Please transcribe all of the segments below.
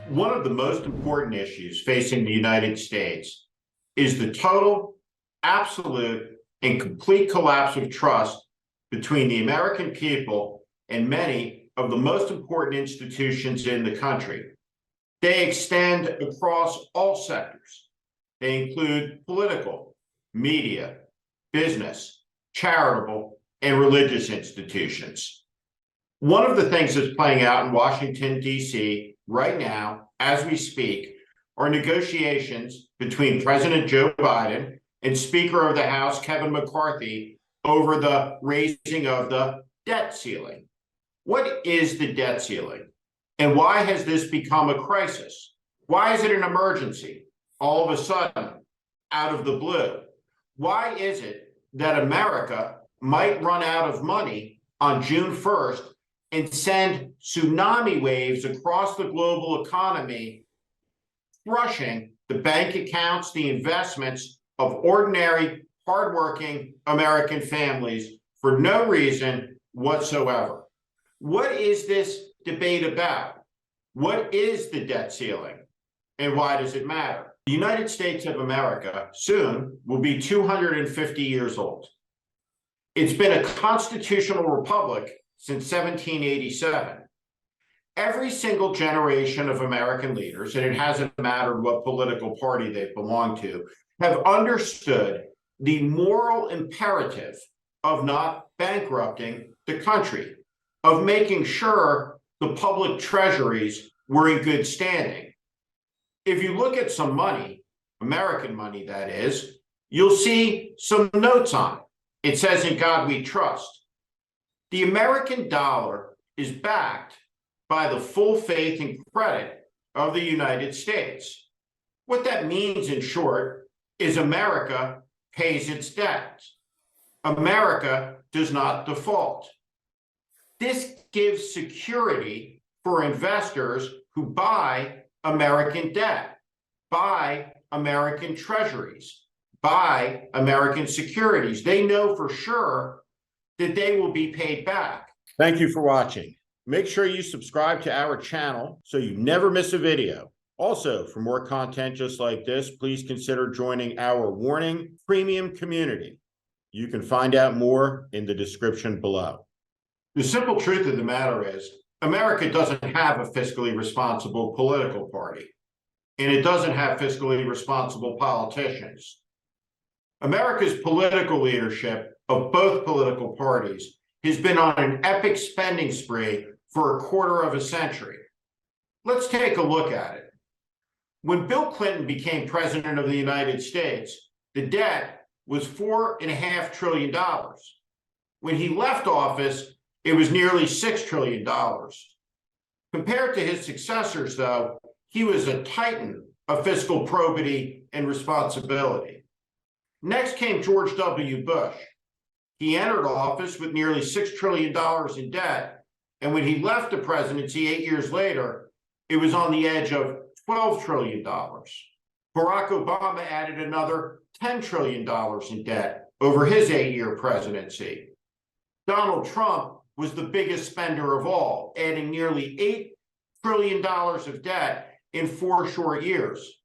One of the most important issues facing the United States is the total, absolute, and complete collapse of trust between the American people and many of the most important institutions in the country. They extend across all sectors. They include political, media, business, charitable, and religious institutions. One of the things that's playing out in Washington, D.C. right now, as we speak, are negotiations between President Joe Biden and Speaker of the House, Kevin McCarthy, over the raising of the debt ceiling. What is the debt ceiling? And why has this become a crisis? Why is it an emergency all of a sudden, out of the blue? Why is it that America might run out of money on June 1st and send tsunami waves across the global economy, crushing the bank accounts, the investments of ordinary, hardworking American families for no reason whatsoever? What is this debate about? What is the debt ceiling, and why does it matter? The United States of America soon will be 250 years old. It's been a constitutional republic since 1787. Every single generation of American leaders, and it hasn't mattered what political party they belong to, have understood the moral imperative of not bankrupting the country, of making sure the public treasuries were in good standing. If you look at some money, American money that is, you'll see some notes on it. It says, "In God we trust." The American dollar is backed by the full faith and credit of the United States. What that means, in short, is America pays its debt. America does not default. This gives security for investors who buy American debt, buy American treasuries, buy American securities. They know for sure that they will be paid back. Thank you for watching. Make sure you subscribe to our channel so you never miss a video. Also, for more content just like this, please consider joining our Warning Premium community. You can find out more in the description below. The simple truth of the matter is, America doesn't have a fiscally responsible political party, and it doesn't have fiscally responsible politicians. America's political leadership of both political parties has been on an epic spending spree for a quarter of a century. Let's take a look at it. When Bill Clinton became president of the United States, the debt was $4.5 trillion. When he left office, it was nearly $6 trillion. Compared to his successors, though, he was a titan of fiscal probity and responsibility. Next came George W. Bush. He entered office with nearly $6 trillion in debt, and when he left the presidency 8 years later, it was on the edge of $12 trillion. Barack Obama added another $10 trillion in debt over his 8-year presidency. Donald Trump was the biggest spender of all, adding nearly $8 trillion of debt in 4 short years.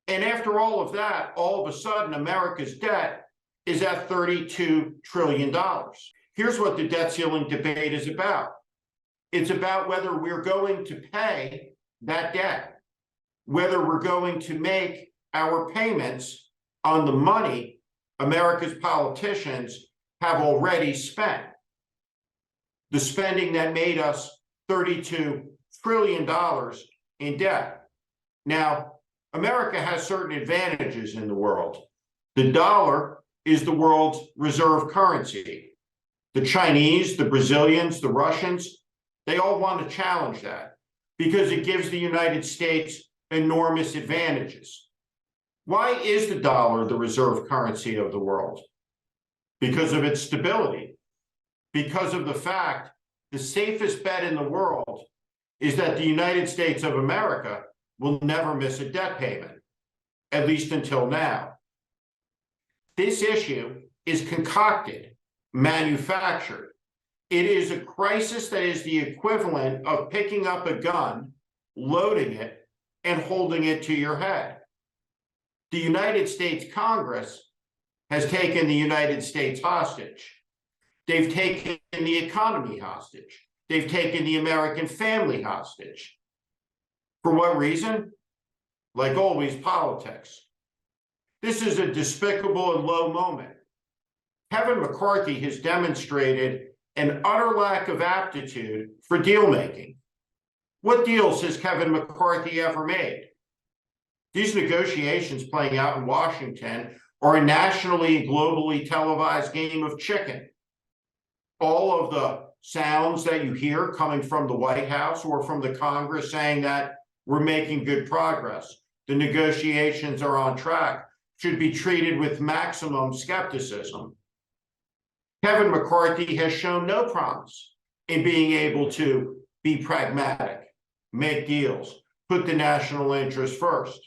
And after all of that, all of a sudden, America's debt is at $32 trillion. Here's what the debt ceiling debate is about. It's about whether we're going to pay that debt, whether we're going to make our payments on the money America's politicians have already spent. The spending that made us $32 trillion in debt. Now, America has certain advantages in the world. The dollar is the world's reserve currency. The Chinese, the Brazilians, the Russians, they all want to challenge that because it gives the United States enormous advantages. Why is the dollar the reserve currency of the world? Because of its stability. Because of the fact the safest bet in the world is that the United States of America will never miss a debt payment, at least until now. This issue is concocted, manufactured. It is a crisis that is the equivalent of picking up a gun, loading it, and holding it to your head. The United States Congress has taken the United States hostage. They've taken the economy hostage. They've taken the American family hostage. For what reason? Like always, politics. This is a despicable and low moment. Kevin McCarthy has demonstrated an utter lack of aptitude for deal making. What deals has Kevin McCarthy ever made? These negotiations playing out in Washington are a nationally and globally televised game of chicken. All of the sounds that you hear coming from the White House or from the Congress saying that we're making good progress, the negotiations are on track, should be treated with maximum skepticism. Kevin McCarthy has shown no promise in being able to be pragmatic, make deals, put the national interest first.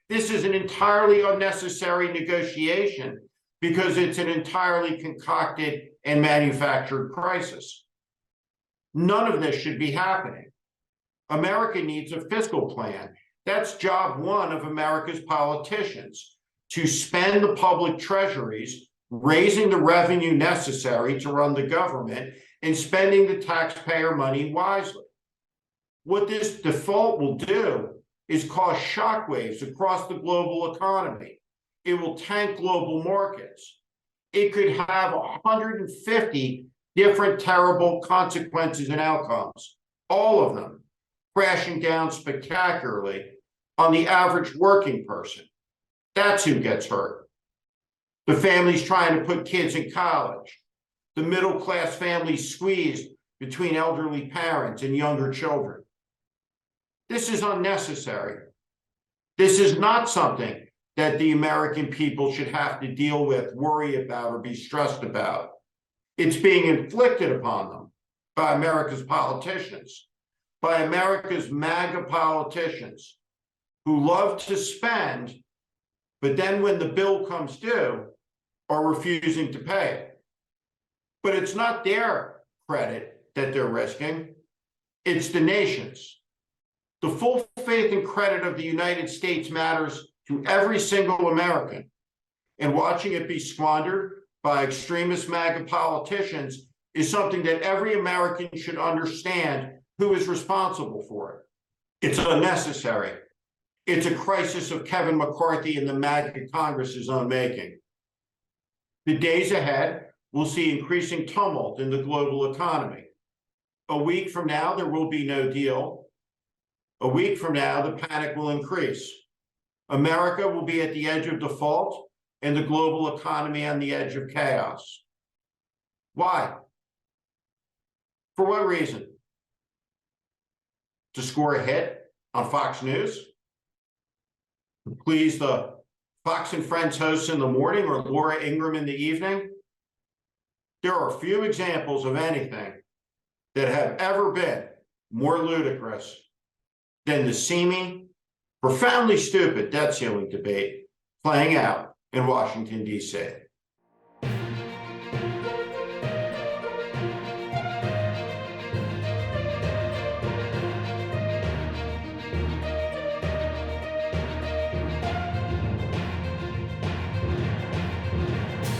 This is an entirely unnecessary negotiation because it's an entirely concocted and manufactured crisis. None of this should be happening. America needs a fiscal plan. That's job one of America's politicians, to spend the public treasuries, raising the revenue necessary to run the government, and spending the taxpayer money wisely. What this default will do is cause shockwaves across the global economy. It will tank global markets. It could have 150 different terrible consequences and outcomes, all of them crashing down spectacularly on the average working person. That's who gets hurt. The families trying to put kids in college, the middle-class families squeezed between elderly parents and younger children. This is unnecessary. This is not something that the American people should have to deal with, worry about, or be stressed about. It's being inflicted upon them by America's politicians, by America's MAGA politicians who love to spend, but then when the bill comes due, are refusing to pay it. But it's not their credit that they're risking, it's the nation's. The full faith and credit of the United States matters to every single American, and watching it be squandered by extremist MAGA politicians is something that every American should understand who is responsible for it. It's unnecessary. It's a crisis of Kevin McCarthy and the MAGA Congress's own making. The days ahead will see increasing tumult in the global economy. A week from now, there will be no deal. A week from now, the panic will increase. America will be at the edge of default and the global economy on the edge of chaos. Why? For what reason? To score a hit on Fox News? To please the Fox and Friends hosts in the morning or Laura Ingraham in the evening? There are few examples of anything that have ever been more ludicrous than the seeming, profoundly stupid debt ceiling debate playing out in Washington, D.C.